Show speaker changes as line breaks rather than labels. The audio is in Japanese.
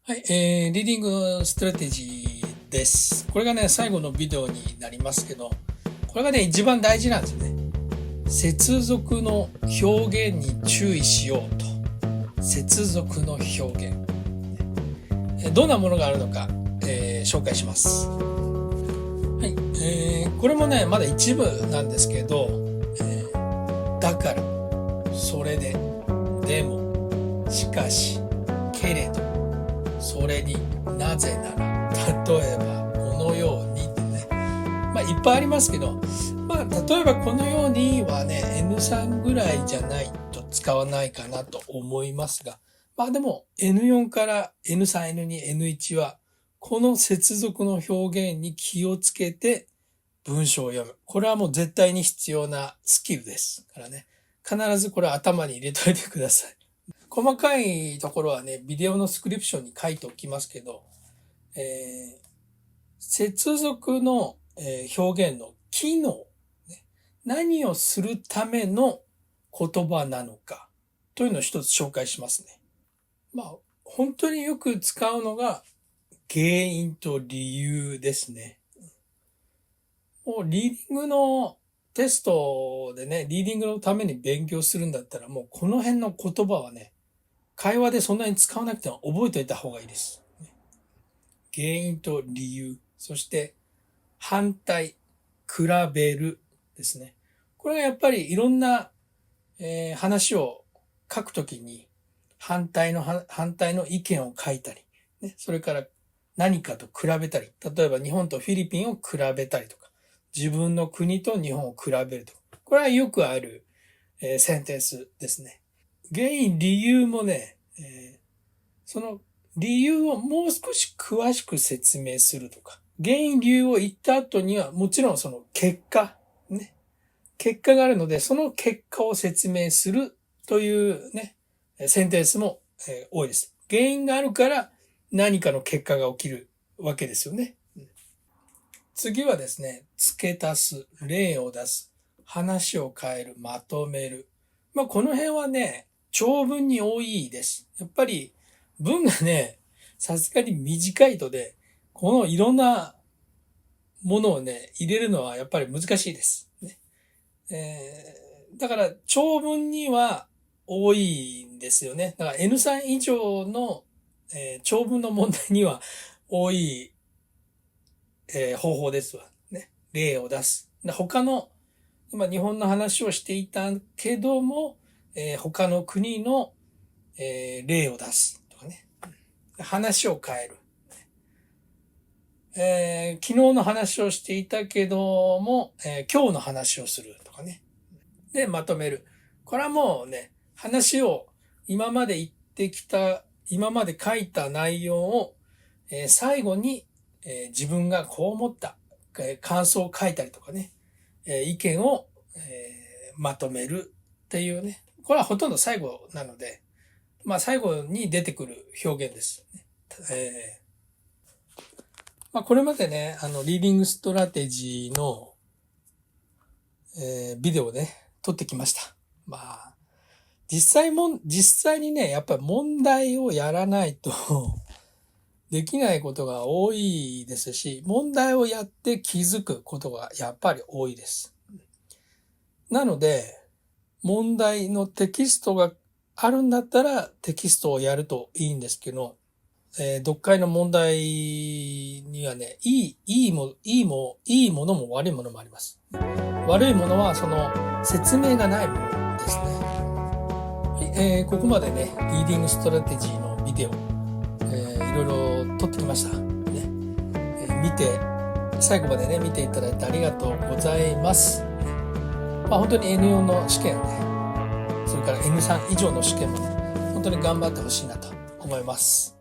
はい、リーディングストラテジーです。これがね、最後のビデオになりますけど、これがね、一番大事なんですね。接続の表現に注意しようと。接続の表現。どんなものがあるのか、紹介します。はい、これもね、まだ一部なんですけど、だから、それで、でも、しかし、けれど、それになぜなら、例えばこのようにってね、いっぱいありますけど、例えばこのようにはね N3 ぐらいじゃないと使わないかなと思いますが、でも N4 から N3、N2、N1 はこの接続の表現に気をつけて文章を読む。これはもう絶対に必要なスキルですからね。必ずこれ頭に入れといてください。細かいところはね、ビデオのスクリプションに書いておきますけど、接続の表現の機能、何をするための言葉なのかというのを一つ紹介しますね。本当によく使うのが原因と理由ですね。もうリーディングのテストでね、リーディングのために勉強するんだったらもうこの辺の言葉はね、会話でそんなに使わなくても覚えておいた方がいいです。原因と理由、そして反対、比べるですね。これがやっぱりいろんな、話を書くときに反対の意見を書いたり、ね、それから何かと比べたり、例えば日本とフィリピンを比べたりとか、自分の国と日本を比べるとか、これはよくある、センテンスですね。原因、理由もね、その理由をもう少し詳しく説明するとか、原因、理由を言った後にはもちろんその結果があるので、その結果を説明するというね、センテンスも多いです。原因があるから何かの結果が起きるわけですよね。次はですね、付け足す、例を出す、話を変える、まとめる。この辺はね、長文に多いです。やっぱり文がね、さすがに短いとで、このいろんなものをね、入れるのはやっぱり難しいです。だから長文には多いんですよね。だから N3 以上の、長文の問題には多い、方法ですわ。ね。例を出す。他の、今日本の話をしていたけども、他の国の、例を出すとかね。話を変える。昨日の話をしていたけども、今日の話をするとかね。で、まとめる。これはもうね、話を今まで言ってきた、今まで書いた内容を、最後に、自分がこう思った、感想を書いたりとかね、意見を、まとめるっていうね。これはほとんど最後なので、最後に出てくる表現です。これまでね、リーディングストラテジーの、ビデオをね、撮ってきました。実際にね、やっぱり問題をやらないとできないことが多いですし、問題をやって気づくことがやっぱり多いです。なので、問題のテキストがあるんだったらテキストをやるといいんですけど、読解の問題にはね、いいものも悪いものもあります。悪いものはその説明がないものですね。ここまでね、リーディングストラテジーのビデオ、いろいろ撮ってきました。最後までね、見ていただいてありがとうございます。本当に N4 の試験ね、それから N3 以上の試験もね、本当に頑張ってほしいなと思います。